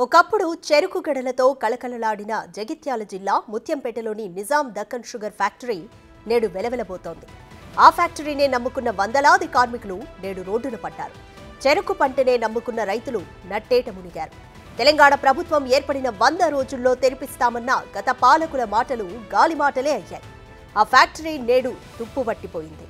ఒకప్పుడు చెరుకు గడలతో కళకళలాడిన జగిత్యాల జిల్లా ముత్యంపేటలోని నిజాం దక్కన్ షుగర్ ఫ్యాక్టరీ నేడు వెలవెలబోతోంది. ఆ ఫ్యాక్టరీనే నమ్ముకున్న వందలాది కార్మికులు నేడు రోడ్డున పడ్డారు. చెరుకు పంటనే నమ్ముకున్న రైతులు నట్టేట మునిగారు. తెలంగాణ ప్రభుత్వం ఏర్పడిన 100 రోజుల్లో తెరిపిస్తామన్న గత పాలకుల మాటలు గాలి మాటలే అయ్యాయి. ఆ ఫ్యాక్టరీ నేడు తుప్పుపట్టిపోయింది.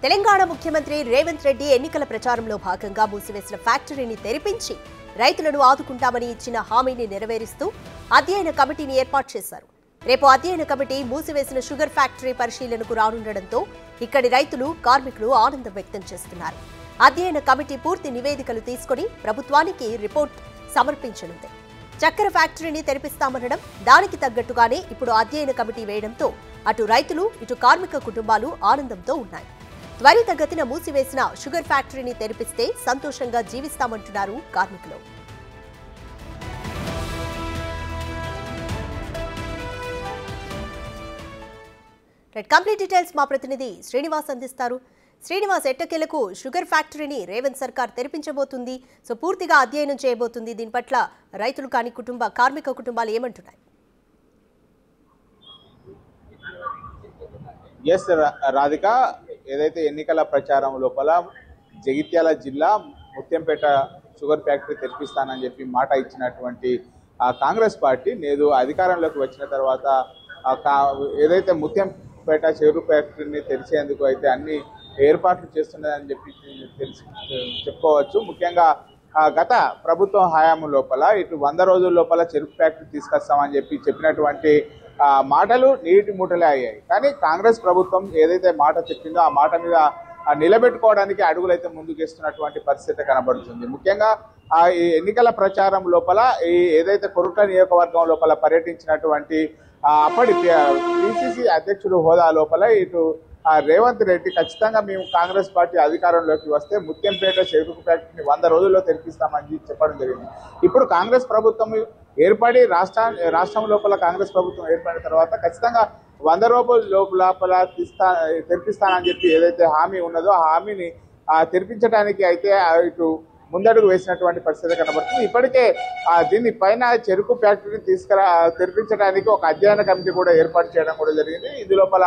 తెలంగాణ ముఖ్యమంత్రి రేవంత్ రెడ్డి ఎన్నికల ప్రచారంలో భాగంగా మూసివేసిన ఫ్యాక్టరీని తెరిపించి రైతులను ఆదుకుంటామని ఇచ్చిన హామీని నెరవేరుస్తూ అధ్యయన కమిటీని ఏర్పాటు చేశారు. రేపు అధ్యయన కమిటీ మూసివేసిన షుగర్ ఫ్యాక్టరీ పరిశీలనకు రానుండడంతో ఇక్కడి రైతులు, కార్మికులు ఆనందం వ్యక్తం చేస్తున్నారు. అధ్యయన కమిటీ పూర్తి నివేదికలు తీసుకుని ప్రభుత్వానికి రిపోర్ట్ సమర్పించనుంది. చక్కెర ఫ్యాక్టరీని తెరిపిస్తామనడం, దానికి తగ్గట్టుగానే ఇప్పుడు అధ్యయన కమిటీ వేయడంతో అటు రైతులు, ఇటు కార్మిక కుటుంబాలు ఆనందంతో ఉన్నాయి. త్వరితగతిన మూసివేసిన షుగర్ ఫ్యాక్టరీని తెరిపిస్తే సంతోషంగా జీవిస్తామంటున్నారు కార్మికులు. కంప్లీట్ డీటెయిల్స్ మా ప్రతినిధి శ్రీనివాస్ అందిస్తారు. శ్రీనివాస్, ఎట్టకేలకు షుగర్ ఫ్యాక్టరీని రేవంత్ సర్కార్ తెరిపించబోతుంది. సో పూర్తిగా అధ్యయనం చేయబోతుంది. దీని పట్ల రైతులు కానీ కార్మిక కుటుంబాలు ఏమంటున్నాయి? ఎస్ రాధిక, ఏదైతే ఎన్నికల ప్రచారం లోపల జగిత్యాల జిల్లా ముత్యంపేట షుగర్ ఫ్యాక్టరీ తెరిపిస్తానని చెప్పి మాట ఇచ్చినటువంటి కాంగ్రెస్ పార్టీ నేడు అధికారంలోకి వచ్చిన తర్వాత ఏదైతే ముత్యంపేట షుగర్ ఫ్యాక్టరీని తెరిచేందుకు అయితే అన్ని ఏర్పాట్లు చేస్తున్నదని చెప్పి చెప్పుకోవచ్చు. ముఖ్యంగా గత ప్రభుత్వం హయాము లోపల ఇటు 100 రోజుల లోపల చెరుకు ఫ్యాక్టరీ తీసుకొస్తామని చెప్పినటువంటి మాటలు నీటి మూటలే అయ్యాయి. కానీ కాంగ్రెస్ ప్రభుత్వం ఏదైతే మాట చెప్పిందో ఆ మాట మీద నిలబెట్టుకోవడానికి అడుగులైతే ముందుకేస్తున్నటువంటి పరిస్థితి కనబడుతుంది. ముఖ్యంగా ఈ ఎన్నికల ప్రచారం లోపల ఏదైతే కొరుట్ల నియోజకవర్గం లోపల పర్యటించినటువంటి అప్పటి పిసిసి అధ్యక్షుడు హోదా లోపల ఇటు రేవంత్ రెడ్డి ఖచ్చితంగా మేము కాంగ్రెస్ పార్టీ అధికారంలోకి వస్తే ముత్యంపేట చెరుకు ఫ్యాక్టరీని 100 రోజుల్లో తెరిపిస్తామని చెప్పడం జరిగింది. ఇప్పుడు కాంగ్రెస్ ప్రభుత్వం ఏర్పడి రాష్ట్రం లోపల కాంగ్రెస్ ప్రభుత్వం ఏర్పడిన తర్వాత ఖచ్చితంగా 100 రోజుల లోపల తెరిపిస్తానని చెప్పి ఏదైతే హామీ ఉన్నదో ఆ హామీని తెరిపించడానికి అయితే ఇటు ముందడుగు వేసినటువంటి పరిస్థితి కనబడుతుంది. ఇప్పటికే దీని పైన చెరుకు ఫ్యాక్టరీని తెరిపించడానికి ఒక అధ్యయన కమిటీ కూడా ఏర్పాటు చేయడం కూడా జరిగింది. ఇది లోపల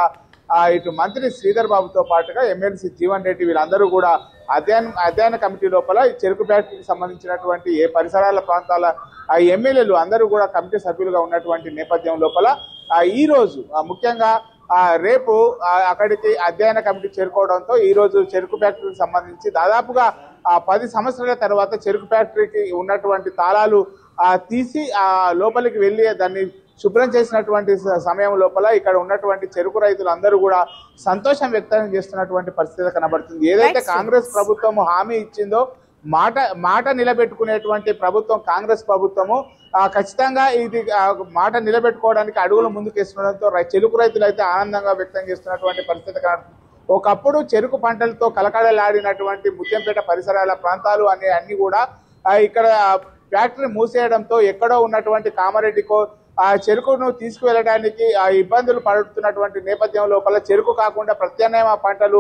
ఇటు మంత్రి శ్రీధర్ బాబుతో పాటుగా ఎమ్మెల్సీ జీవన్ రెడ్డి వీళ్ళందరూ కూడా అధ్యయన కమిటీ లోపల ఈ చెరుకు ఫ్యాక్టరీకి సంబంధించినటువంటి ఏ పరిసరాల ప్రాంతాల ఎమ్మెల్యేలు అందరూ కూడా కమిటీ సభ్యులుగా ఉన్నటువంటి నేపథ్యం లోపల ఈ రోజు ముఖ్యంగా రేపు అక్కడికి అధ్యయన కమిటీ చేరుకోవడంతో ఈ రోజు చెరుకు ఫ్యాక్టరీకి సంబంధించి దాదాపుగా 10 సంవత్సరాల తర్వాత చెరుకు ఫ్యాక్టరీకి ఉన్నటువంటి తాళాలు తీసి లోపలికి వెళ్ళి దాన్ని శుభ్రం చేసినటువంటి సమయం లోపల ఇక్కడ ఉన్నటువంటి చెరుకు రైతులు అందరూ కూడా సంతోషం వ్యక్తం చేస్తున్నటువంటి పరిస్థితి కనబడుతుంది. ఏదైతే కాంగ్రెస్ ప్రభుత్వం హామీ ఇచ్చిందో మాట నిలబెట్టుకునేటువంటి ప్రభుత్వం కాంగ్రెస్ ప్రభుత్వము ఖచ్చితంగా ఇది మాట నిలబెట్టుకోవడానికి అడుగులు ముందుకేస్తుండడంతో చెరుకు రైతులు అయితే ఆనందంగా వ్యక్తం చేస్తున్నటువంటి పరిస్థితి కనబడుతుంది. ఒకప్పుడు చెరుకు పంటలతో కలకలలాడినటువంటి ముత్యంపేట పరిసరాల ప్రాంతాలు అన్ని కూడా ఇక్కడ ఫ్యాక్టరీ మూసేయడంతో ఎక్కడో ఉన్నటువంటి కామారెడ్డికో ఆ చెరుకును తీసుకువెళ్ళడానికి ఇబ్బందులు పడుతున్నటువంటి నేపథ్యం లోపల చెరుకు కాకుండా ప్రత్యామ్నాయ పంటలు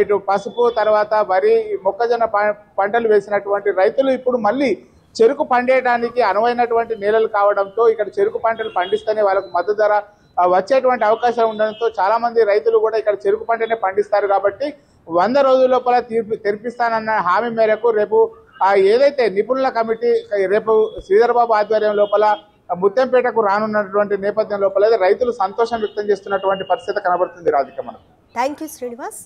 ఇటు పసుపు, తర్వాత వరి, మొక్కజొన్న పంటలు వేసినటువంటి రైతులు ఇప్పుడు మళ్ళీ చెరుకు పండేయడానికి అనువైనటువంటి నేలలు కావడంతో ఇక్కడ చెరుకు పంటలు పండిస్తేనే వాళ్ళకు మద్దతు ధర వచ్చేటువంటి అవకాశం ఉండడంతో చాలా మంది రైతులు కూడా ఇక్కడ చెరుకు పంటనే పండిస్తారు. కాబట్టి 100 రోజుల లోపల తెరిపిస్తానన్న హామీ మేరకు రేపు ఏదైతే నిపుణుల కమిటీ రేపు శ్రీధర్ బాబు ఆధ్వర్యం లోపల ముత్యంపేటకు రానున్నటువంటి నేపథ్యం లోపల రైతులు సంతోషం వ్యక్తం చేస్తున్నటువంటి పరిస్థితి కనబడుతుంది. రాధిక, మనకు థ్యాంక్ యూ శ్రీనివాస్.